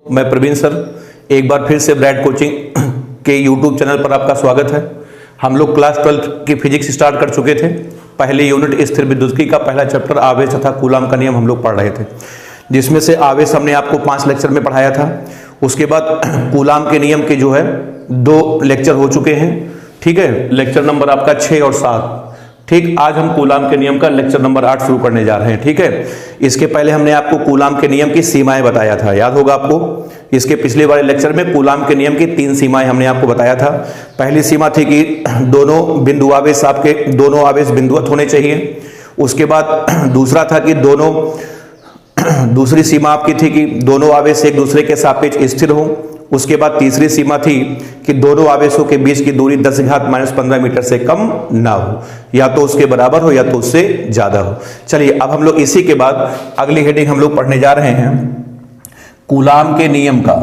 मैं प्रवीण सर, एक बार फिर से ब्राइट कोचिंग के यूट्यूब चैनल पर आपका स्वागत है। हम लोग क्लास 12 की फिजिक्स स्टार्ट कर चुके थे। पहले यूनिट स्थिर विद्युत्की का पहला चैप्टर आवेश तथा कूलाम का नियम हम लोग पढ़ रहे थे, जिसमें से आवेश हमने आपको 5 लेक्चर में पढ़ाया था। उसके बाद कूलाम के नियम के जो है 2 लेक्चर हो चुके हैं। ठीक है, लेक्चर नंबर आपका 6 और 7। ठीक, आज हम कूलाम के नियम का लेक्चर नंबर 8 शुरू करने जा रहे हैं। ठीक है, इसके पहले हमने आपको कूलाम के नियम की सीमाएं बताया था, याद होगा आपको। इसके पिछले वाले लेक्चर में कूलाम के नियम की 3 सीमाएं हमने आपको बताया था। पहली सीमा थी कि दोनों बिंदु आवेश आपके दोनों आवेश बिंदुवत होने चाहिए। उसके बाद दूसरा था कि दूसरी सीमा आपकी थी कि दोनों आवेश एक दूसरे के सापेक्ष स्थिर हो। उसके बाद तीसरी सीमा थी कि दोनों आवेशों के बीच की दूरी 10⁻⁻15 मीटर से कम ना हो, या तो उसके बराबर हो या तो उससे ज्यादा हो। चलिए, अब हम लोग इसी के बाद अगली हेडिंग हम लोग पढ़ने जा रहे हैं कूलाम के नियम का।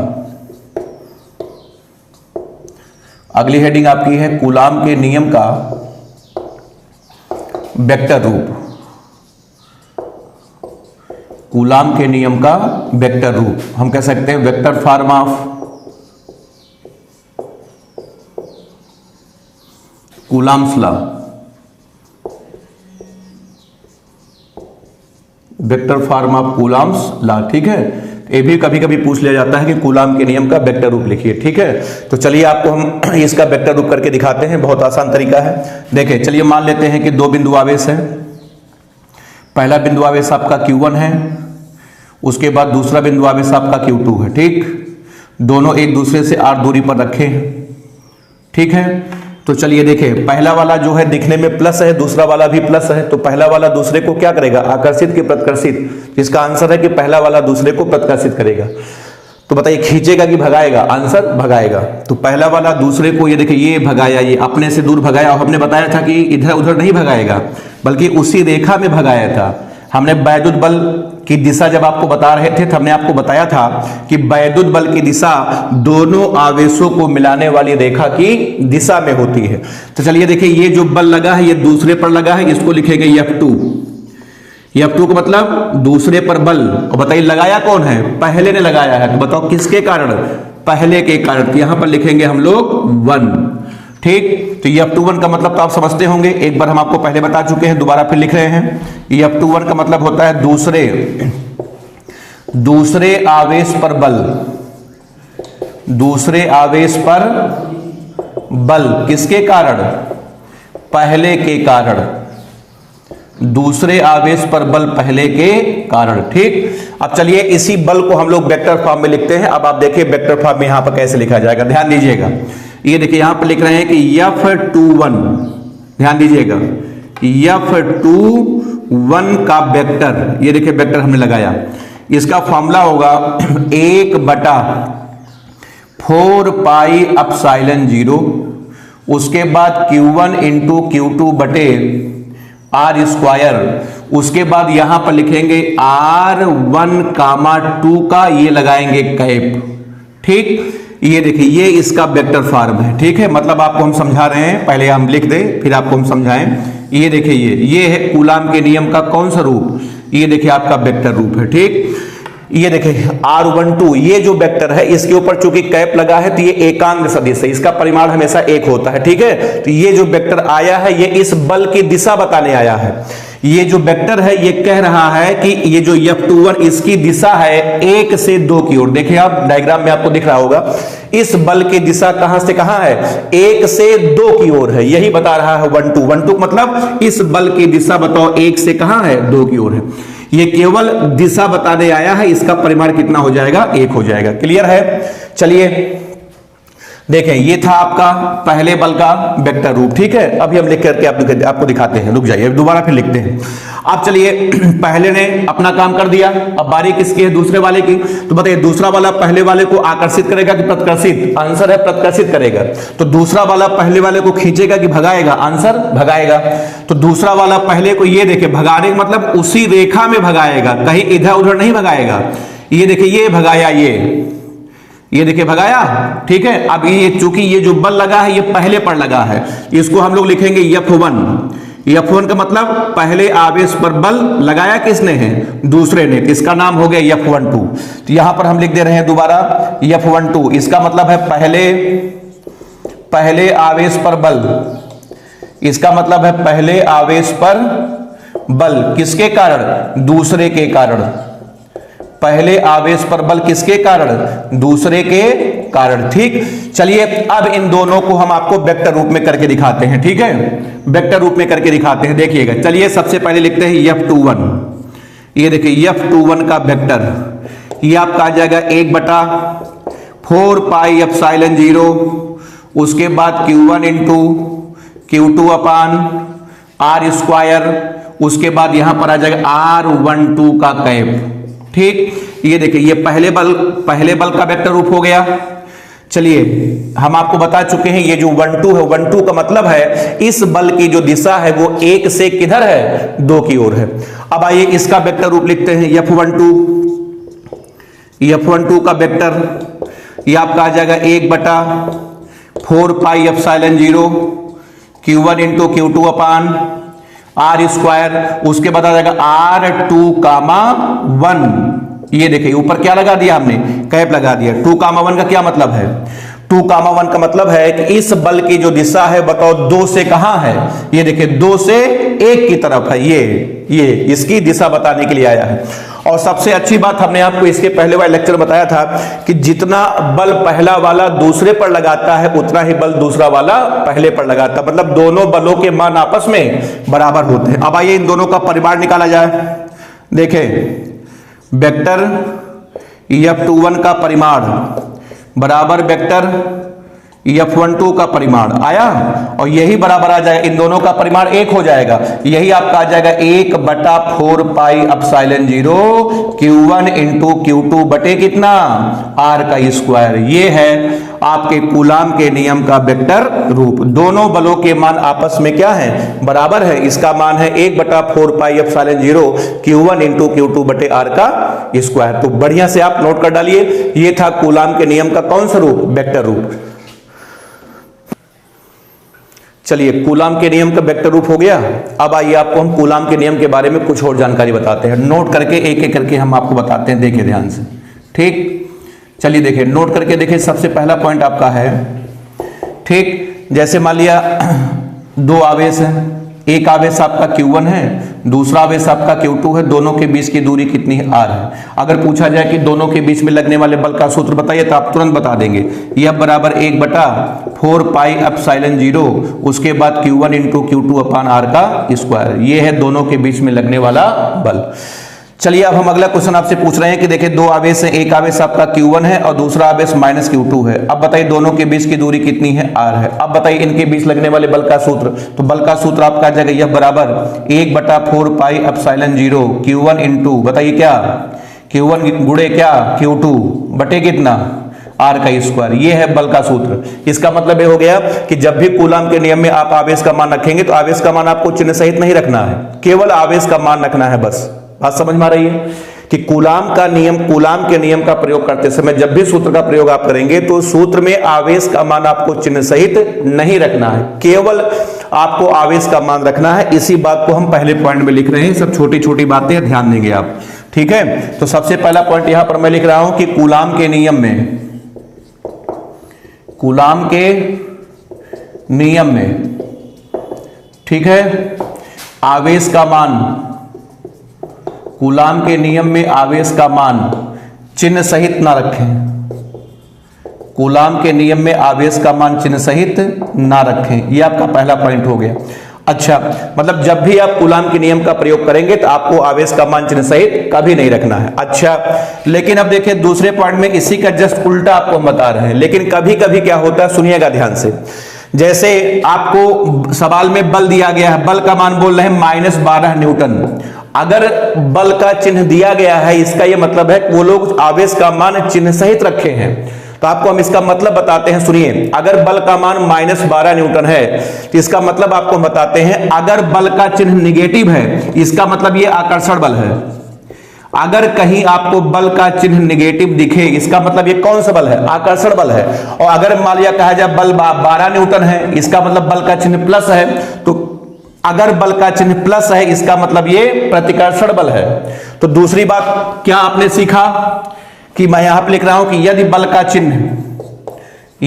अगली हेडिंग आपकी है कूलाम के नियम का वेक्टर रूप। कूलाम के नियम का वेक्टर रूप हम कह सकते हैं vector form of coulombs law. Vector form of coulombs law. ठीक है, ये भी कभी कभी पूछ लिया जाता है कि कूलाम के नियम का वेक्टर रूप लिखिए। ठीक है, तो चलिए आपको हम इसका वेक्टर रूप करके दिखाते हैं। बहुत आसान तरीका है। देखिए, चलिए मान लेते हैं कि 2 बिंदु आवेश है। पहला बिंदु आवेश आपका Q1 है, उसके बाद दूसरा बिंदु आवेश आपका Q2 है। ठीक, दोनों एक दूसरे से r दूरी पर रखे हैं। ठीक है, तो चलिए देखिए, पहला वाला जो है दिखने में प्लस है, दूसरा वाला भी प्लस है, तो पहला वाला दूसरे को क्या करेगा? आकर्षित कि प्रतिकर्षित? जिसका आंसर है कि पहला वाला दूसरे को प्रतिकर्षित करेगा। तो बताइए, खींचेगा कि भगाएगा? आंसर भगाएगा। तो पहला वाला दूसरे को, ये देखिए, ये भगाया, ये अपने से दूर भगाया। और हमने बताया था कि इधर उधर नहीं भगाएगा, बल्कि उसी रेखा में भगाया था। हमने वैद्युत बल की दिशा जब आपको बता रहे थे तो हमने आपको बताया था कि वैद्युत बल की दिशा दोनों आवेशों को मिलाने वाली रेखा की दिशा में होती है। तो चलिए देखिए, ये जो बल लगा है ये दूसरे पर लगा है, इसको लिखेंगे F2। F2 का मतलब दूसरे पर बल। और बताइए, लगाया कौन है? पहले ने लगाया है। तो बताओ किसके कारण? पहले के कारण। तो यहां पर लिखेंगे हम लोग 1। ठीक, तो F21 का मतलब तो आप समझते होंगे, एक बार हम आपको पहले बता चुके हैं, दोबारा फिर लिख रहे हैं। F21 का मतलब होता है दूसरे आवेश पर बल। दूसरे आवेश पर बल किसके कारण? पहले के कारण। दूसरे आवेश पर बल पहले के कारण। ठीक, अब चलिए इसी बल को हम लोग वेक्टर फॉर्म में लिखते हैं। अब आप देखिए वेक्टर फॉर्म में यहां पर कैसे लिखा जाएगा, ध्यान दीजिएगा। ये देखिए, यहां पर लिख रहे हैं कि F21, ध्यान दीजिएगा, F21 का वेक्टर, ये देखिए वेक्टर हमने लगाया। इसका फॉर्मूला होगा 1/4πε0। उसके बाद Q1 इंटू Q2 बटे R²। उसके बाद यहां पर लिखेंगे R1, 2 का ये लगाएंगे कैप। ठीक, ये देखिए, ये इसका वेक्टर फॉर्म है। ठीक है, मतलब आपको हम समझा रहे हैं, पहले हम लिख दें फिर आपको हम समझाएं। ये देखिए, ये है कूलाम के नियम का कौन सा रूप? ये देखिए आपका वेक्टर रूप है। ठीक, ये देखिए R12, ये जो वेक्टर है इसके ऊपर चूंकि कैप लगा है तो ये एकांग सदिश है, इसका परिमाण हमेशा 1 होता है। ठीक है, तो ये जो वेक्टर आया है ये इस बल की दिशा बताने आया है। ये जो वेक्टर है ये कह रहा है कि ये जो F21 इसकी दिशा है 1 से 2 की ओर। देखिए आप डायग्राम में आपको दिख रहा होगा, इस बल की दिशा कहां से कहां है? 1 से 2 की ओर है। यही बता रहा है 12 मतलब इस बल की दिशा बताओ 1 से कहां है? 2 की ओर है। ये केवल दिशा बताने आया है, इसका परिमाण कितना हो जाएगा? 1 हो जाएगा। क्लियर है? चलिए देखें, ये था आपका पहले बल का वेक्टर रूप। ठीक है, अभी हम लिख करके आपको दिखाते हैं। रुक जाइए, दोबारा फिर लिखते हैं। अब चलिए, पहले ने अपना काम कर दिया, अब बारी किसकी है? दूसरे वाले की। तो बताइए, दूसरा वाला पहले वाले को आकर्षित करेगा कि प्रतिकर्षित? आंसर है प्रतिकर्षित करेगा। तो दूसरा वाला पहले वाले को खींचेगा कि भगाएगा? आंसर भगाएगा। तो दूसरा वाला पहले को, ये देखिए, भगाने का मतलब उसी रेखा में भगाएगा, कहीं इधर उधर नहीं भगाएगा। ये देखिए, ये भगाया, ये देखिए भगाया। ठीक है, अब ये चूंकि ये जो बल लगा है ये पहले पर लगा है, इसको हम लोग लिखेंगे F1। F1 का मतलब पहले आवेश पर बल लगाया किसने है, दूसरे ने, इसका नाम हो गया F12। तो यहां पर हम लिख दे रहे हैं दोबारा F12, इसका मतलब है पहले आवेश पर बल, इसका मतलब है पहले आवेश पर बल किसके कारण, दूसरे के कारण। पहले आवेश पर बल किसके कारण, दूसरे के कारण। ठीक, चलिए अब इन दोनों को हम आपको वेक्टर रूप में करके दिखाते हैं। ठीक है, वेक्टर रूप में करके दिखाते हैं, देखिएगा। चलिए सबसे पहले लिखते हैं F21। ये देखिए F21 का वेक्टर, ये आपका आ जाएगा 1/4πε0, उसके बाद Q1 इंटू Q2 अपान R², उसके बाद यहां पर आ जाएगा R12 का कैप। ठीक, ये देखिए ये पहले बल का वेक्टर रूप हो गया। चलिए हम आपको बता चुके हैं ये जो 12 है, 12 का मतलब है इस बल की जो दिशा है वो 1 से किधर है, 2 की ओर है। अब आइए इसका वेक्टर रूप लिखते हैं F12 का वेक्टर, ये आपका आ जाएगा 1/4πε0 Q1 इंटू Q2 अपान R², उसके बाद आ जाएगा R2,1। ये देखिए ऊपर क्या लगा दिया हमने, कैप लगा दिया। 2,1 का क्या मतलब है, 2,1 का मतलब है कि इस बल की जो दिशा है बताओ 2 से कहां है, ये देखिए 2 से 1 की तरफ है। ये इसकी दिशा बताने के लिए आया है। और सबसे अच्छी बात हमने आपको इसके पहले वाले लेक्चर बताया था कि जितना बल पहला वाला दूसरे पर लगाता है उतना ही बल दूसरा वाला पहले पर लगाता है, मतलब दोनों बलों के मान आपस में बराबर होते हैं। अब आइए इन दोनों का परिमाण निकाला जाए। देखें वेक्टर F21 का परिमाण बराबर वेक्टर F12 का परिमाण आया, और यही बराबर आ जाएगा, इन दोनों का परिमाण 1 हो जाएगा। यही आपका आ जाएगा 1/4πε0 Q1 इंटू Q2 बटे कितना, R²। ये है आपके कूलाम के नियम का वेक्टर रूप। दोनों बलों के मान आपस में क्या है, बराबर है। इसका मान है 1/4πε0 Q1 इंटू Q2 बटे R²। तो बढ़िया से आप नोट कर डालिए, ये था कूलाम के नियम का कौन सा रूप, वेक्टर रूप। चलिए कूलाम के नियम का वेक्टर रूप हो गया। अब आइए आपको हम कूलाम के नियम के बारे में कुछ और जानकारी बताते हैं, नोट करके एक एक करके हम आपको बताते हैं, देखिए ध्यान से। ठीक, चलिए देखिए नोट करके देखिए। सबसे पहला पॉइंट आपका है, ठीक, जैसे मान लिया 2 आवेश हैं, एक आवेश आपका Q1 है, दूसरा आवेश आपका Q2 है, दोनों के बीच की दूरी कितनी है, R है। अगर पूछा जाए कि दोनों के बीच में लगने वाले बल का सूत्र बताइए तो आप तुरंत बता देंगे, यह बराबर 1/4πε0 उसके बाद Q1 इंटू Q2 अपान R²। ये है दोनों के बीच में लगने वाला बल। चलिए अब हम अगला क्वेश्चन आपसे पूछ रहे हैं कि देखिए 2 आवेश हैं, एक आवेश आपका Q1 है और दूसरा आवेश -Q2 है। अब बताइए दोनों के बीच की दूरी कितनी है, R है। अब बताइए इनके बीच लगने वाले बल का सूत्र, तो बल का सूत्र आपका जगह यह बराबर 1/4πε0 Q1 इंटू बताइए क्या, Q1 गुणे क्या, Q2 बटे कितना, R²। ये है बल का सूत्र। इसका मतलब ये हो गया कि जब भी कूलाम के नियम में आप आवेश का मान रखेंगे तो आवेश का मान आपको चिन्ह सहित नहीं रखना है, केवल आवेश का मान रखना है बस। बात समझ में आ रही है कि कूलाम का नियम, कूलाम के नियम का प्रयोग करते समय जब भी सूत्र का प्रयोग आप करेंगे तो सूत्र में आवेश का मान आपको चिन्ह सहित नहीं रखना है, केवल आपको आवेश का मान रखना है। इसी बात को हम पहले पॉइंट में लिख रहे हैं, सब छोटी छोटी बातें ध्यान देंगे आप। ठीक है, तो सबसे पहला पॉइंट यहां पर मैं लिख रहा हूं कि कूलाम के नियम में, कूलाम के नियम में, ठीक है, आवेश का मान, कूलाम के नियम में आवेश का मान चिन्ह सहित ना रखें। कूलाम के नियम में आवेश का मान चिन्ह सहित ना रखें, यह आपका पहला पॉइंट हो गया। अच्छा, मतलब जब भी आप कूलाम के नियम का प्रयोग करेंगे तो आपको आवेश का मान चिन्ह सहित कभी नहीं रखना है। अच्छा, लेकिन अब देखिए दूसरे पॉइंट में इसी का जस्ट उल्टा आपको हम बता रहे हैं। लेकिन कभी कभी क्या होता है, सुनिएगा ध्यान से। जैसे आपको सवाल में बल दिया गया है, बल का मान बोल रहे हैं -12 न्यूटन। अगर बल का चिन्ह दिया गया है, इसका यह मतलब है कि वो लोग आवेश का मान चिन्ह सहित रखे हैं। तो आपको हम इसका मतलब बताते हैं, सुनिए। अगर बल का मान -12 न्यूटन है तो इसका मतलब आपको बताते हैं, अगर बल का चिन्ह निगेटिव है इसका मतलब ये आकर्षण बल है। अगर कहीं आपको बल का चिन्ह निगेटिव दिखे इसका मतलब ये कौन सा बल है, आकर्षण बल है। और अगर मान लिया कहा जाए बल 12 न्यूटन है, इसका मतलब बल का चिन्ह प्लस है, तो अगर बल का चिन्ह प्लस है इसका मतलब ये प्रतिकर्षण बल है। तो दूसरी बात क्या आपने सीखा कि मैं यहां पर लिख रहा हूं कि यदि बल का चिन्ह,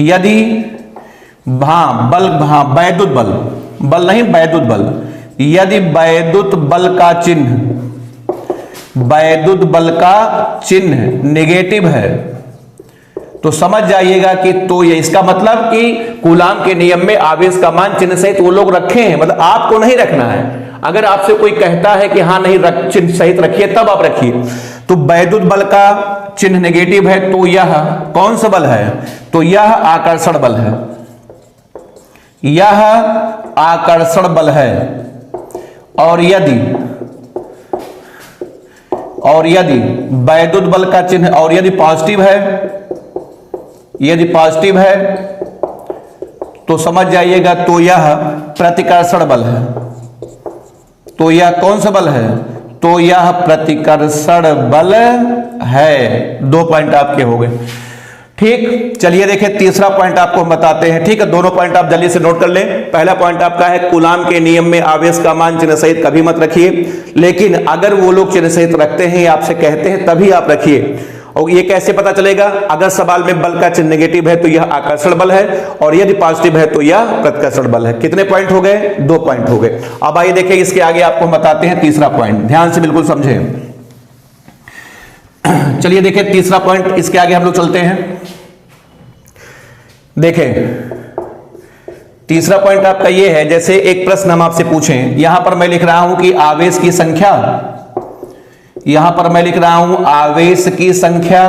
यदि वैद्युत बल, बल नहीं वैद्युत बल, यदि वैद्युत बल का चिन्ह, वैद्युत बल का चिन्ह नेगेटिव है तो समझ जाइएगा कि तो ये इसका मतलब कि कूलाम के नियम में आवेश का मान चिन्ह सहित वो लोग रखे हैं, मतलब आपको नहीं रखना है। अगर आपसे कोई कहता है कि हाँ नहीं चिन्ह सहित रखिए तब आप रखिए। तो वैद्युत बल का चिन्ह नेगेटिव है तो यह कौन सा बल है, तो यह आकर्षण बल है, यह आकर्षण बल है। और यदि वैद्युत बल का चिन्ह और यदि पॉजिटिव है, यदि पॉजिटिव है तो समझ जाइएगा तो यह प्रतिकर्षण बल है। तो यह कौन सा बल है, तो यह प्रतिकर्षण बल है। 2 पॉइंट आपके हो गए। ठीक, चलिए देखिए तीसरा पॉइंट आपको हम बताते हैं। ठीक है, दोनों पॉइंट आप जल्दी से नोट कर लें। पहला पॉइंट आपका है कूलाम के नियम में आवेश का मान चिन्ह सहित कभी मत रखिए, लेकिन अगर वो लोग चिन्ह सहित रखते हैं या आपसे कहते हैं तभी आप रखिए। और ये कैसे पता चलेगा, अगर सवाल में बल का चिन्ह नेगेटिव है तो यह आकर्षण बल है, और यदि पॉजिटिव है तो यह प्रतिकर्षण बल है। कितने पॉइंट हो गए, 2 पॉइंट हो गए। अब आइए देखिए इसके आगे आपको हम बताते हैं तीसरा पॉइंट, ध्यान से बिल्कुल समझें। चलिए देखिए तीसरा पॉइंट, इसके आगे हम लोग चलते हैं। देखें तीसरा पॉइंट आपका ये है, जैसे एक प्रश्न हम आपसे पूछें, यहां पर मैं लिख रहा हूं कि आवेश की संख्या, यहां पर मैं लिख रहा हूं आवेश की संख्या,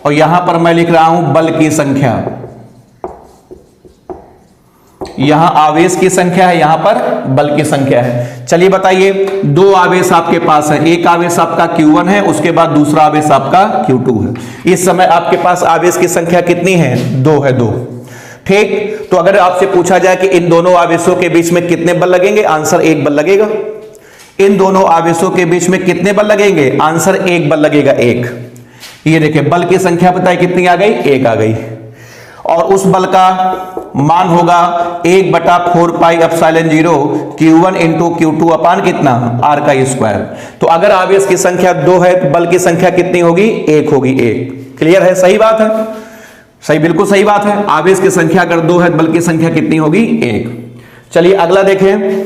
और यहां पर मैं लिख रहा हूं बल की संख्या। यहां आवेश की संख्या है, यहां पर बल की संख्या है। चलिए बताइए, 2 आवेश आपके पास है, एक आवेश आपका Q1 है, उसके बाद दूसरा आवेश आपका Q2 है। इस समय आपके पास आवेश की संख्या कितनी है, 2 है, 2। ठीक, तो अगर आपसे पूछा जाए कि इन दोनों आवेशों के बीच में कितने बल लगेंगे, आंसर 1 बल लगेगा। इन दोनों आवेशों के बीच में कितने बल लगेंगे, आंसर 1 बल लगेगा, 1। ये देखिए बल की संख्या बताइए कितनी आ गई, 1 आ गई। और उस बल का मान होगा 1/4 pi epsilon 0 Q1 into Q2 अपान कितना, R का स्क्वायर। तो अगर आवेश की संख्या 2 है तो बल की संख्या कितनी होगी, 1 होगी, 1। क्लियर है, सही बात है, सही, बिल्कुल सही बात है। आवेश की संख्या अगर 2 है, बल की संख्या कितनी होगी, 1। चलिए अगला देखें,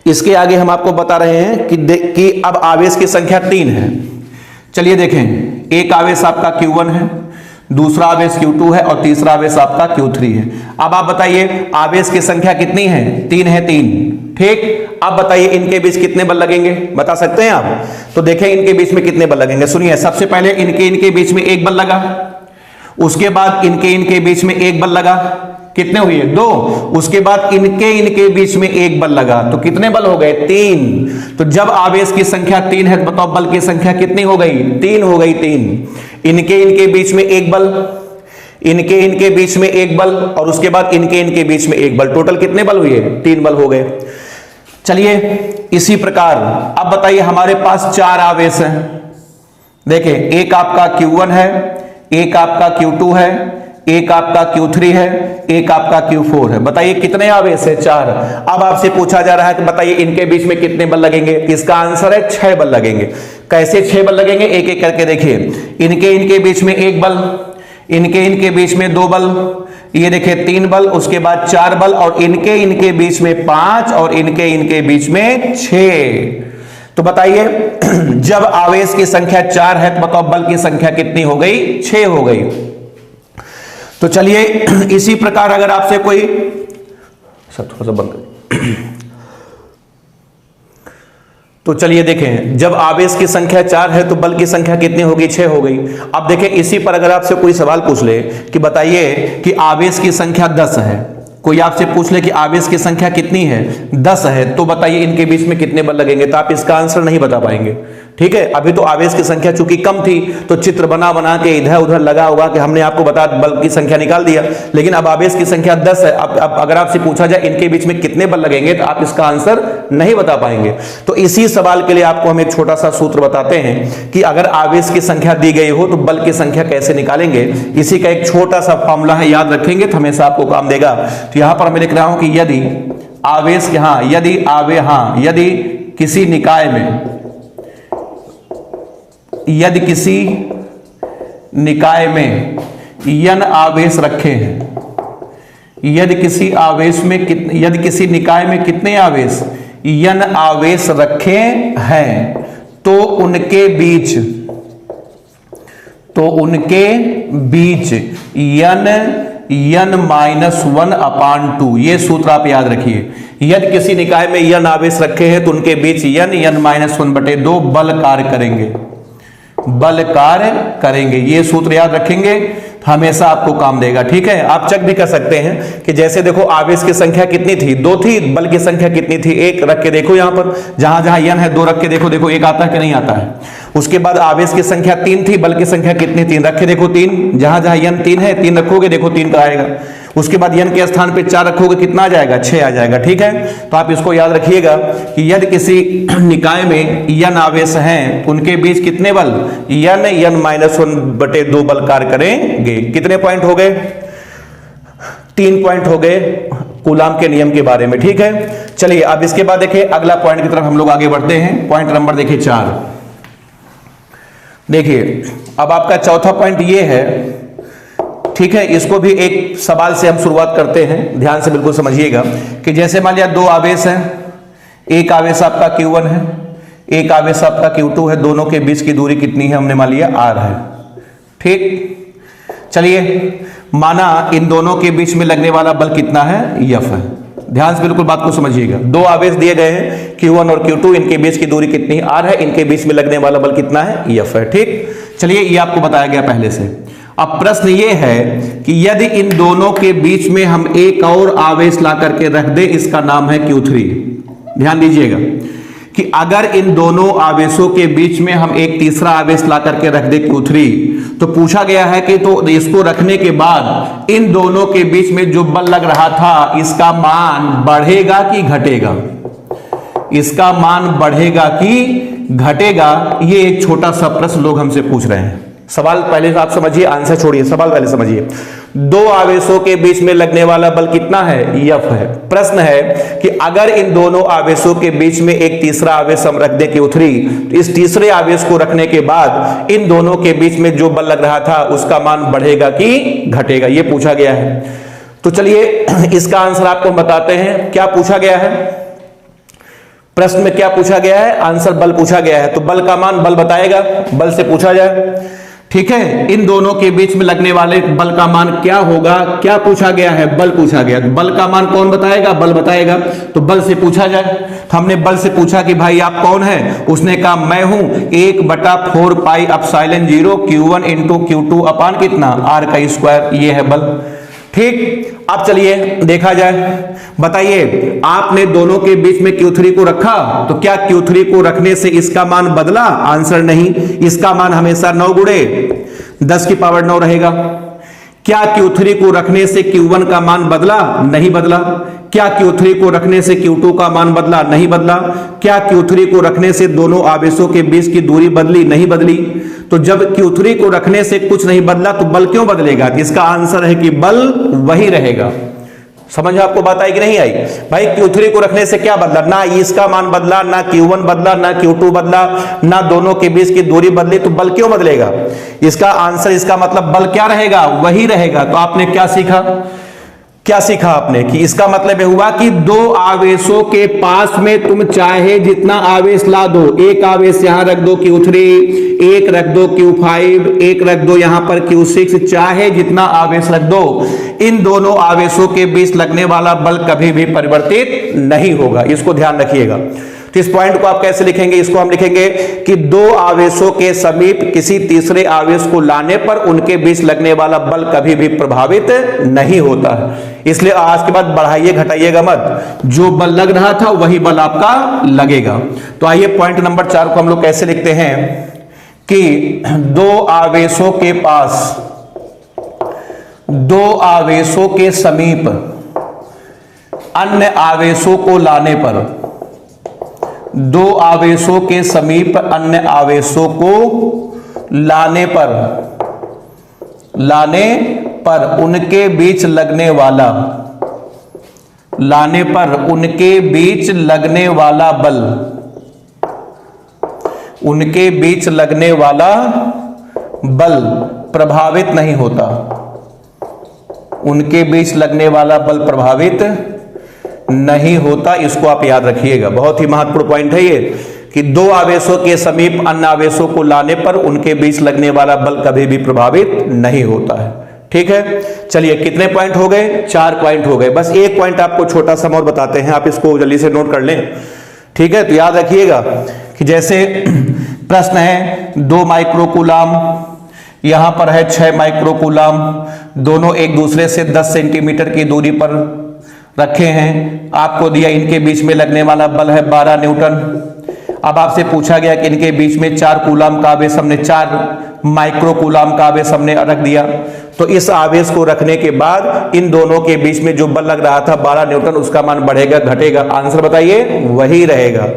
इसके आगे हम आपको बता रहे हैं कि अब आवेश की संख्या 3 है। चलिए देखें, एक आवेश आपका Q1 है, दूसरा आवेश Q2 है, और तीसरा आवेश आपका Q3 है। अब आप बताइए आवेश की संख्या कितनी है, 3 है, 3। ठीक, अब बताइए इनके बीच कितने बल लगेंगे, बता सकते हैं आप? तो देखें इनके बीच में कितने बल लगेंगे। सुनिए, सबसे पहले इनके बीच में 1 बल लगा, उसके बाद इनके बीच में 1 बल लगा, कितने हुए, 2। उसके बाद इनके बीच में 1 बल लगा, तो कितने बल हो गए, 3। तो जब आवेश की संख्या 3 है तो बताओ बल की संख्या कितनी हो गई, 3 हो गई, 3। इनके बीच में 1 बल, इनके बीच में 1 बल, और उसके बाद इनके बीच में 1 बल, टोटल कितने बल हुए, 3 बल हो गए। चलिए इसी प्रकार अब बताइए हमारे पास 4 आवेश हैं। देखिए एक आपका Q1 है, एक आपका Q2 है, एक आपका Q3 है, एक आपका Q4 है। बताइए कितने आवेश है, 4। अब आपसे पूछा जा रहा है कि बताइए इनके बीच में कितने बल लगेंगे, इसका आंसर है 6 बल लगेंगे। कैसे 6 बल लगेंगे, एक एक करके देखिए। इनके बीच में 1 बल, इनके बीच में 2 बल, ये देखिए 3 बल, उसके बाद 4 बल, और इनके बीच में 5, और इनके बीच में 6। तो बताइए जब आवेश की संख्या 4 है तो बताओ बल की संख्या कितनी हो गई, 6 हो गई। तो चलिए इसी प्रकार अगर आपसे कोई, सब थोड़ा सा बंद करिए। तो चलिए देखें जब आवेश की संख्या 4 है तो बल की संख्या कितनी होगी, 6 हो गई। अब देखें इसी पर अगर आपसे कोई सवाल पूछ ले कि बताइए कि आवेश की संख्या 10 है, कोई आपसे पूछ ले कि आवेश की संख्या कितनी है, 10 है, तो बताइए इनके बीच में कितने बल लगेंगे, तो आप इसका आंसर नहीं बता पाएंगे। ठीक है, अभी तो आवेश की संख्या चूंकि कम थी तो चित्र बना बना के इधर उधर लगा होगा कि हमने आपको बता बल की संख्या निकाल दिया, लेकिन अब आवेश की संख्या 10 है। अब अगर आपसे पूछा जाए इनके बीच में कितने बल लगेंगे तो आप इसका आंसर नहीं बता पाएंगे। तो इसी सवाल के लिए आपको हम एक छोटा सा सूत्र बताते हैं कि अगर आवेश की संख्या दी गई हो तो बल की संख्या कैसे निकालेंगे। इसी का एक छोटा सा फॉर्मूला है, याद रखेंगे तो हमेशा आपको काम देगा। तो यहां पर मैं लिख रहा हूं कि यदि आवेश के, यदि किसी निकाय में, यदि किसी निकाय में n आवेश रखे हैं, यदि किसी निकाय में कितने आवेश, n आवेश रखे हैं, तो उनके बीच n-1/2, ये सूत्र आप याद रखिए। यदि किसी निकाय में n आवेश रखे हैं तो उनके बीच n-1/2 बल कार्य करेंगे। ये सूत्र याद रखेंगे, हमेशा आपको काम देगा। ठीक है, आप चेक भी कर सकते हैं कि जैसे देखो आवेश की संख्या कितनी थी, 2 थी, बल की संख्या कितनी थी, 1 रख के देखो, यहां पर जहां जहां n है 2 रख के देखो 1 आता है कि नहीं आता है। उसके बाद आवेश की संख्या 3 थी, बल की संख्या कितनी, 3 रख के देखो 3, जहां जहां n 3 है 3 रखोगे देखो 3 का आएगा। उसके बाद n के स्थान पे 4 रखोगे कितना आ जाएगा, 6 आ जाएगा। ठीक है, तो आप इसको याद रखिएगा कि यदि किसी निकाय में n आवेश हैं, उनके बीच कितने बल, n-1/2 बल कार्य करेंगे। कितने पॉइंट हो गए, 3 पॉइंट हो गए कूलाम के नियम के बारे में। ठीक है, चलिए अब इसके बाद देखिए अगला पॉइंट की तरफ हम लोग आगे बढ़ते हैं। पॉइंट नंबर देखिए 4। देखिए अब आपका चौथा पॉइंट ये है, ठीक है, इसको भी एक सवाल से हम शुरुआत करते हैं, ध्यान से बिल्कुल समझिएगा कि जैसे मान लिया 2 आवेश हैं, एक आवेश आपका Q1 है, एक आवेश आपका Q2 है, दोनों के बीच की दूरी कितनी है, हमने मान लिया R है। ठीक, चलिए माना इन दोनों के बीच में लगने वाला बल कितना है, F है। ध्यान से बिल्कुल बात को समझिएगा, 2 आवेश दिए गए हैं Q1 और Q2, इनके बीच की दूरी कितनी R है, इनके बीच में लगने वाला बल कितना है, F है। ठीक, चलिए ये आपको बताया गया पहले से। अब प्रश्न ये है कि यदि इन दोनों के बीच में हम एक और आवेश ला करके रख दे, इसका नाम है Q3। ध्यान दीजिएगा कि अगर इन दोनों आवेशों के बीच में हम एक तीसरा आवेश ला करके रख दे Q3, तो पूछा गया है कि तो इसको रखने के बाद इन दोनों के बीच में जो बल लग रहा था, इसका मान बढ़ेगा कि घटेगा, इसका मान बढ़ेगा कि घटेगा। ये एक छोटा सा प्रश्न लोग हमसे पूछ रहे हैं। सवाल पहले आप समझिए, आंसर छोड़िए, सवाल पहले समझिए। 2 आवेशों के बीच में लगने वाला बल कितना है, F है। प्रश्न है कि अगर इन दोनों आवेशों के बीच में एक तीसरा आवेश हम रख दें Q3, तो इस तीसरे आवेश को रखने के बाद इन दोनों के बीच में जो बल लग रहा था उसका मान बढ़ेगा कि घटेगा, ये पूछा गया है। तो चलिए इसका आंसर आपको बताते हैं। क्या पूछा गया है, प्रश्न में क्या पूछा गया है, आंसर बल पूछा गया है, तो बल का मान बल बताएगा, बल से पूछा जाए। ठीक है, इन दोनों के बीच में लगने वाले बल का मान क्या होगा, क्या पूछा गया है, बल पूछा गया। बल का मान कौन बताएगा, बल बताएगा, तो बल से पूछा जाए। तो हमने बल से पूछा कि भाई आप कौन है, उसने कहा मैं हूं 1/4 pi epsilon 0 Q1 into Q2 अपान कितना R का स्क्वायर, ये है बल। ठीक, अब चलिए देखा जाए, बताइए आपने दोनों के बीच में Q3 को रखा, तो क्या Q3 को रखने से इसका मान बदला, आंसर नहीं, इसका मान हमेशा 9 गुणे 10 की पावर 9 रहेगा। क्या Q3 को रखने से Q1 का मान बदला, नहीं बदला। क्या Q3 को रखने से Q2 का मान बदला, नहीं बदला। क्या Q3 को रखने से दोनों आवेशों के बीच की दूरी बदली, नहीं बदली। तो जब Q3 को रखने से कुछ नहीं बदला तो बल क्यों बदलेगा, इसका आंसर है कि बल वही रहेगा। समझ आपको बात आई कि नहीं आई भाई, Q3 को रखने से क्या बदला, ना इसका मान बदला, ना Q1 बदला, ना Q2 बदला, ना दोनों के बीच की दूरी बदली, तो बल क्यों बदलेगा, इसका आंसर, इसका मतलब बल क्या रहेगा, वही रहेगा। तो आपने क्या सीखा, क्या सीखा आपने कि इसका मतलब यह हुआ कि 2 आवेशों के पास में तुम चाहे जितना आवेश ला दो, एक आवेश यहां रख दो Q3, एक रख दो Q5, एक रख दो यहां पर Q6, चाहे जितना आवेश रख दो, इन दोनों आवेशों के बीच लगने वाला बल कभी भी परिवर्तित नहीं होगा। इसको ध्यान रखिएगा। तो इस पॉइंट को आप कैसे लिखेंगे, इसको हम लिखेंगे कि 2 आवेशों के समीप किसी तीसरे आवेश को लाने पर उनके बीच लगने वाला बल कभी भी प्रभावित नहीं होता है। इसलिए आज के बाद बढ़ाइए घटाइएगा मत, जो बल लग रहा था वही बल आपका लगेगा। तो आइए पॉइंट नंबर 4 को हम लोग कैसे लिखते हैं कि 2 आवेशों के पास, 2 आवेशों के समीप अन्य आवेशों को लाने पर, 2 आवेशों के समीप अन्य आवेशों को लाने पर उनके बीच लगने वाला लाने पर उनके बीच लगने वाला बल, उनके बीच लगने वाला बल प्रभावित नहीं होता, उनके बीच लगने वाला बल प्रभावित नहीं होता। इसको आप याद रखिएगा, बहुत ही महत्वपूर्ण पॉइंट है ये कि दो आवेशों के समीप अन्य आवेशों को लाने पर उनके बीच लगने वाला बल कभी भी प्रभावित नहीं होता है। ठीक है, चलिए कितने पॉइंट हो गए? 4 पॉइंट हो गए। बस एक पॉइंट आपको छोटा सा और बताते हैं, आप इसको जल्दी से नोट कर लें। ठीक है, तो याद रखिएगा कि जैसे प्रश्न है 2 माइक्रोकूलाम, यहां पर है 6 माइक्रोकूलाम, दोनों एक दूसरे से 10 सेंटीमीटर की दूरी पर रखे हैं। आपको दिया इनके बीच में लगने वाला बल है 12 न्यूटन। अब आपसे पूछा गया कि इनके बीच में 4 कूलाम का आवेश हमने 4 माइक्रोकूलाम का आवेश हमने रख दिया, तो इस आवेश को रखने के बाद इन दोनों के बीच में जो बल लग रहा था 12 न्यूटन, उसका मान बढ़ेगा घटेगा? आंसर बताइए, वही रहेगा।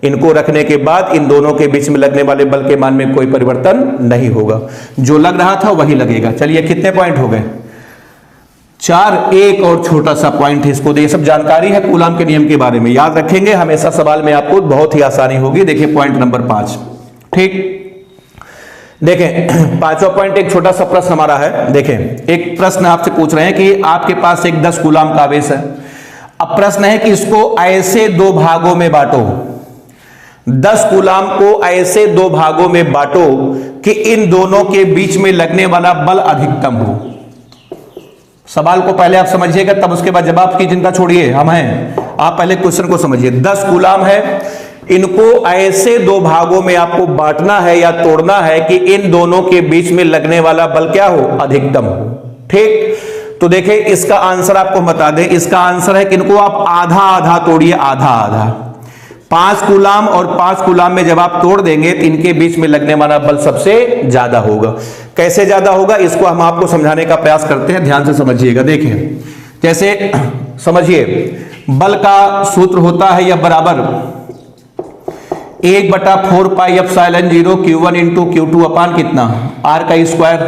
इनको रखने के बाद इन दोनों के बीच में लगने वाले बल के मान में कोई परिवर्तन नहीं होगा, जो लग रहा था वही लगेगा। चलिए कितने पॉइंट हो गए? 4। एक और छोटा सा पॉइंट है, इसको ये सब जानकारी है कूलाम के नियम के बारे में, याद रखेंगे हमेशा, सवाल में आपको बहुत ही आसानी होगी। देखिए पॉइंट नंबर 5। ठीक, देखें 5वां पॉइंट एक छोटा सा प्रश्न हमारा है। देखें एक प्रश्न आपसे पूछ रहे हैं कि आपके पास एक 10 कूलाम का आवेश है। अब प्रश्न है कि इसको ऐसे 2 भागों में बांटो, 10 कूलाम को ऐसे 2 भागों में बांटो कि इन दोनों के बीच में लगने वाला बल अधिकतम हो। सवाल को पहले आप समझिएगा, तब उसके बाद जवाब की चिंता छोड़िए, हम हैं। आप पहले क्वेश्चन को समझिए। 10 कूलाम है, इनको ऐसे 2 भागों में आपको बांटना है या तोड़ना है कि इन दोनों के बीच में लगने वाला बल क्या हो? अधिकतम हो। ठीक, तो देखिए इसका आंसर आपको बता दें, इसका आंसर है कि इनको आप आधा आधा तोड़िए, आधा आधा। 5 कूलाम और 5 कूलाम में जब आप तोड़ देंगे तो इनके बीच में लगने वाला बल सबसे ज्यादा होगा। कैसे ज्यादा होगा, इसको हम आपको समझाने का प्रयास करते हैं, ध्यान से समझिएगा। देखिए जैसे समझिए, बल का सूत्र होता है या बराबर 1/4 pi epsilon 0 Q1 into Q2 अपान कितना? R का स्क्वायर।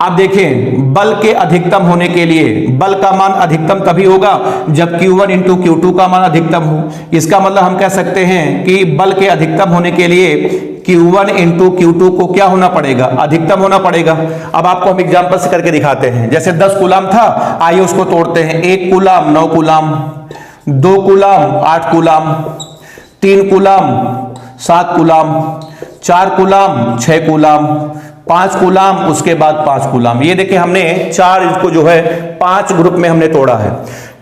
अब देखें बल के अधिकतम होने के लिए बल का मान अधिकतम तभी होगा जब Q1 इंटू Q2 का मान अधिकतम हो। इसका मतलब हम कह सकते हैं कि बल के अधिकतम होने के लिए Q1 इंटू Q2 को क्या होना पड़ेगा? अधिकतम होना पड़ेगा। अब आपको हम एग्जांपल से करके दिखाते हैं। जैसे 10 कूलाम था, आइए उसको तोड़ते हैं। 1 coulomb 9 coulomb, 2 coulomb 8 coulomb, 3 coulomb 7 coulomb, 4 coulomb 6 coulomb, 5 coulomb उसके बाद 5 कूलाम। ये देखिए हमने 4 इसको जो है 5 ग्रुप में हमने तोड़ा है।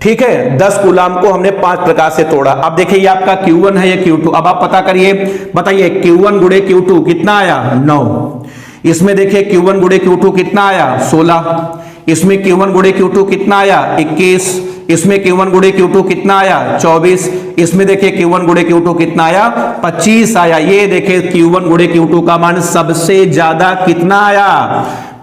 ठीक है, 10 कूलाम को हमने 5 प्रकार से तोड़ा। अब देखिए ये आपका Q1 है या Q2, अब आप पता करिए, बताइए Q1 गुणे Q2 कितना आया? 9। इसमें देखिए Q1 गुणे Q2 कितना आया? 16। इसमें Q1 गुणे Q2 कितना आया? 21। इसमें Q1 गुणे Q2 कितना आया? 24। इसमें देखिए Q1 गुणे Q2 कितना आया? 25 आया। ये देखिए Q1 गुणे Q2 का मान सबसे ज्यादा कितना आया?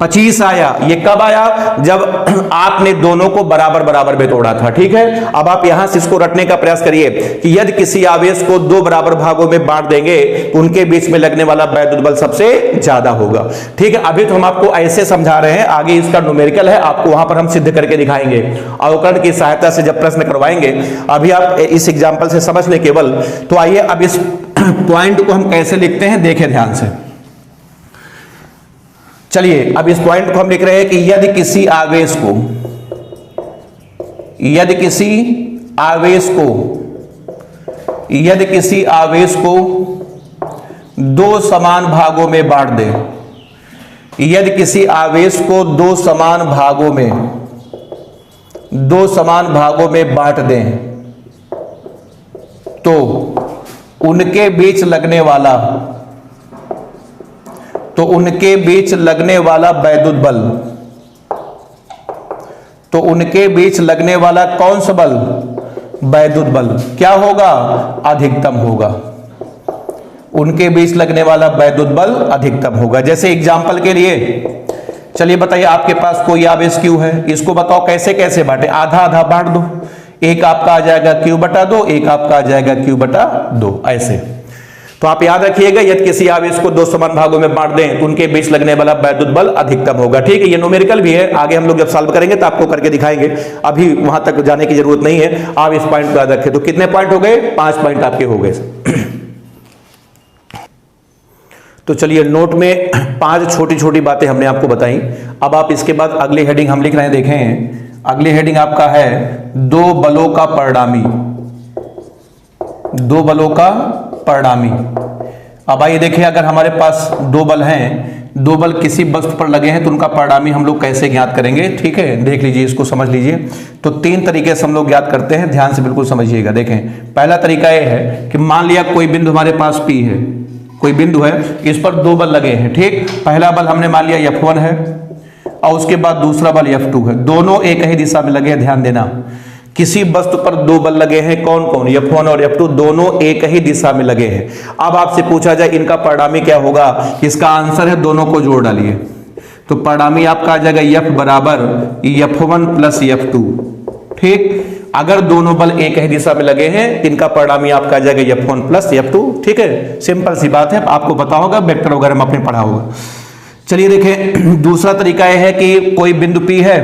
25 आया। ये कब आया? जब आपने दोनों को बराबर बराबर में तोड़ा था। ठीक है, अब आप यहां से इसको रटने का प्रयास करिए कि यदि किसी आवेश को 2 बराबर भागों में बांट देंगे तो उनके बीच में लगने वाला वैद्युत बल सबसे ज्यादा होगा। ठीक है, अभी तो हम आपको ऐसे समझा रहे हैं, आगे इसका न्यूमेरिकल है, आपको वहां पर हम सिद्ध करके दिखाएंगे अवकरण की सहायता से जब प्रश्न करवाएंगे। अभी आप इस एग्जाम्पल से समझ लें केवल। तो आइए अब इस पॉइंट को हम कैसे लिखते हैं, देखें ध्यान से। चलिए अब इस पॉइंट को हम लिख रहे हैं कि यदि किसी आवेश को 2 समान भागों में बांट दें, यदि किसी आवेश को 2 समान भागों में बांट दें तो उनके बीच लगने वाला वैद्युत बल, तो उनके बीच लगने वाला कौन सा बल? वैद्युत बल क्या होगा? अधिकतम होगा। उनके बीच लगने वाला वैद्युत बल अधिकतम होगा। जैसे एग्जांपल के लिए चलिए बताइए, आपके पास कोई आवेश Q है, इसको बताओ कैसे कैसे बांटे? आधा आधा बांट दो। एक आपका आ जाएगा Q/2, एक आपका आ जाएगा Q/2, ऐसे। तो आप याद रखिएगा, यदि किसी आवेश को दो समान भागों में बांट दें तो उनके बीच लगने वाला वैद्युत बल अधिकतम होगा। ठीक है, ये न्यूमेरिकल भी है, आगे हम लोग जब सॉल्व करेंगे तो आपको करके दिखाएंगे, अभी वहां तक जाने की जरूरत नहीं है। आप इस पॉइंट को याद रखें। तो कितने पॉइंट हो गए? 5 पॉइंट आपके हो गए। तो चलिए, नोट में 5 छोटी छोटी बातें हमने आपको बताई। अब आप इसके बाद अगली हेडिंग हम लिख रहे हैं, देखें अगली हेडिंग आपका है दो बलों का परिणामी। दो बलों का परिणामी। अब आइए देखें, अगर हमारे पास दो बल हैं, दो बल किसी वस्तु पर लगे हैं तो उनका परिणामी हम लोग कैसे ज्ञात करेंगे? ठीक है, देख लीजिए, इसको समझ लीजिए। तो 3 तरीके से हम लोग ज्ञात करते हैं, ध्यान से बिल्कुल समझिएगा। देखें, पहला तरीका यह है कि मान लिया कोई बिंदु हमारे पास P है, कोई बिंदु है, इस पर दो बल लगे हैं। ठीक, पहला बल हमने मान लिया F1 है और उसके बाद दूसरा बल F2 है, दोनों एक ही दिशा में लगे हैं। ध्यान देना, किसी वस्तु पर दो बल लगे हैं, कौन कौन? F1 और F2, दोनों एक ही दिशा में लगे हैं। अब आपसे पूछा जाए इनका परिणामी क्या होगा? इसका आंसर है दोनों को जोड़ डालिए, तो परिणामी आपका आ जाएगा F बराबर F1 प्लस F2। ठीक, अगर दोनों बल एक ही दिशा में लगे हैं, इनका परिणामी आपका आ जाएगा F1 प्लस F2। ठीक है, सिंपल सी बात है, आपको पता होगा, वेक्टर वगैरह में आपने पढ़ा होगा। चलिए देखें, दूसरा तरीका यह है कि कोई बिंदु P है,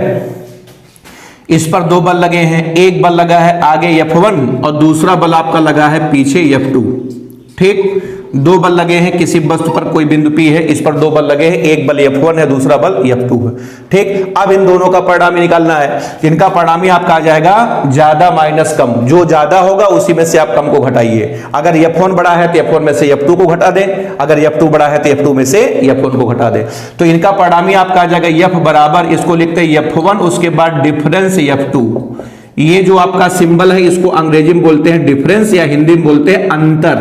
इस पर दो बल लगे हैं, एक बल लगा है आगे F1 और दूसरा बल आपका लगा है पीछे F2। ठीक, दो बल लगे हैं किसी वस्तु पर, कोई बिंदु P है, इस पर दो बल लगे हैं, एक बल F1 है, दूसरा बल F2 है। ठीक, अब इन दोनों का परिणामी निकालना है। इनका परिणामी आपका आ जाएगा ज्यादा माइनस कम, जो ज्यादा होगा उसी में से आप कम को घटाइए। अगर F1 बड़ा है तो F1 में से F2 को घटा दें, अगर F2 बड़ा है तो F2 में से F1 को घटा दें। तो इनका परिणामी आपका आ जाएगा F बराबर, इसको लिखते हैं F1, उसके बाद डिफरेंस F2। ये जो आपका सिंबल है इसको अंग्रेजी में बोलते हैं डिफरेंस या हिंदी में बोलते हैं अंतर।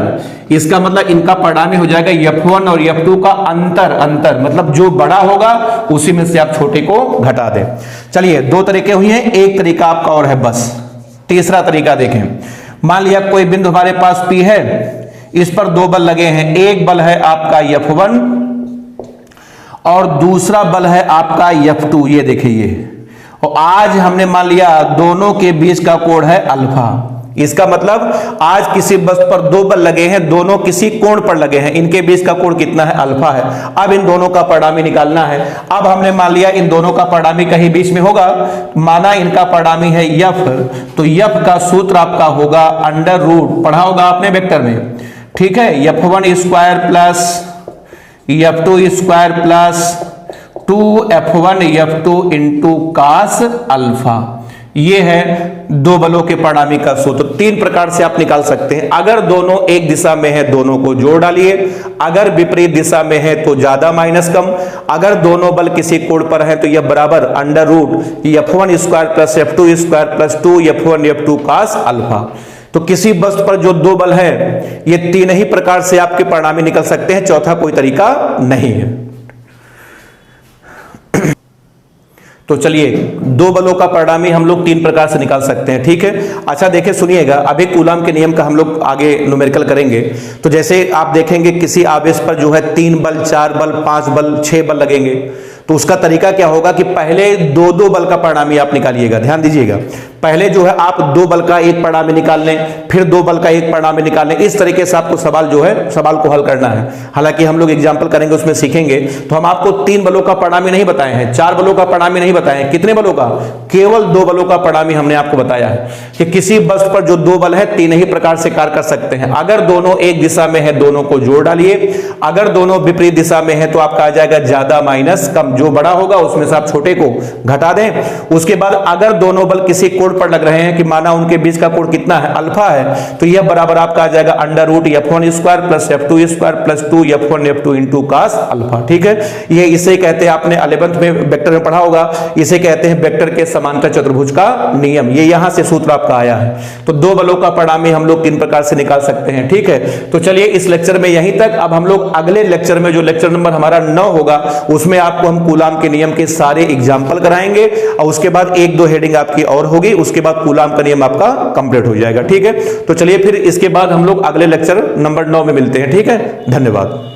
इसका मतलब इनका परिणामी हो जाएगा F1 और F2 का अंतर। अंतर मतलब जो बड़ा होगा उसी में से आप छोटे को घटा दें। चलिए, 2 तरीके हुए हैं, एक तरीका आपका और है बस। तीसरा तरीका देखें, मान लिया कोई बिंदु हमारे पास P है, इस पर दो बल लगे हैं, एक बल है आपका F1 और दूसरा बल है आपका F2। ये देखिए, और आज हमने मान लिया दोनों के बीच का कोण है अल्फा। इसका मतलब आज किसी वस्तु पर दो बल लगे हैं, दोनों किसी कोण पर लगे हैं, इनके बीच का कोण कितना है? अल्फा है। अब इन दोनों का परिणामी निकालना है। अब हमने मान लिया इन दोनों का परिणामी कहीं बीच में होगा, माना इनका परिणामी है F, तो F का सूत्र आपका होगा अंडर रूट, पढ़ा होगा आपने वेक्टर में। ठीक है, F1 square plus F2 square plus 2F1 F2 into cos alpha. ये है दो बलों के परिणामी का सूत्र। 3 प्रकार से आप निकाल सकते हैं। अगर दोनों एक दिशा में है, दोनों को जोड़ डालिए। अगर विपरीत दिशा में है तो ज्यादा माइनस कम। अगर दोनों बल किसी कोण पर है तो यह बराबर under root F1 square plus F2 square plus 2F1 F2 cos alpha. तो किसी वस्तु पर जो दो बल है, ये 3 ही प्रकार से आपके परिणामी निकल सकते हैं, चौथा कोई तरीका नहीं है। तो चलिए, दो बलों का परिणामी हम लोग 3 प्रकार से निकाल सकते हैं। ठीक है, अच्छा देखिए, सुनिएगा, अभी कूलाम के नियम का हम लोग आगे न्यूमेरिकल करेंगे। तो जैसे आप देखेंगे किसी आवेश पर जो है 3 बल, 4 बल, 5 बल, 6 बल लगेंगे, तो उसका तरीका क्या होगा कि पहले दो बल का परिणामी आप निकालिएगा। ध्यान दीजिएगा, पहले जो है आप 2 बल का एक परिणामी निकाल लें, फिर 2 बल का एक परिणामी निकाल लें। इस तरीके से आपको सवाल जो है, सवाल को हल करना है। हालांकि हम लोग एग्जाम्पल करेंगे, उसमें सीखेंगे। तो हम आपको 3 बलों का परिणामी नहीं बताए हैं, 4 बलों का परिणामी नहीं बताए हैं। कितने बलों का? केवल 2 बलों का परिणामी हमने आपको बताया है कि किसी वस्तु पर जो 2 बल है 3 ही प्रकार से कार्य कर सकते हैं। अगर दोनों एक दिशा में है, दोनों को जोड़ डालिए। अगर दोनों विपरीत दिशा में है तो आपका आ जाएगा ज्यादा माइनस कम, जो बड़ा होगा उसमें से आप छोटे को घटा दें। उसके बाद अगर दोनों बल किसी कोण पर लग रहे हैं, कि माना उनके बीच का कोण कितना है? अल्फा है, तो यह बराबर आपका आ जाएगा under root F1 square plus F2 square plus 2F1 F2 into cos alpha. ठीक है, ये इसे कहते हैं, आपने 11th में वेक्टर में पढ़ा होगा, इसे कहते हैं वेक्टर के समांतर चतुर्भुज का नियम। ये यहां से सूत्र आपका आया है। तो 2 बलों का परिणामी हम लोग 3 प्रकार से निकाल सकते हैं। ठीक है, तो चलिए इस लेक्चर में यहीं तक। अब हम लोग अगले लेक्चर में, जो लेक्चर नंबर हमारा 9 होगा, उसमें आपको हम कूलाम के नियम के सारे एग्जाम्पल कराएंगे और उसके बाद 1-2 हेडिंग आपकी और होगी। उसके बाद कूलाम का नियम आपका कंप्लीट हो जाएगा। ठीक है, तो चलिए फिर इसके बाद हम लोग अगले लेक्चर नंबर 9 में मिलते हैं। ठीक है, धन्यवाद।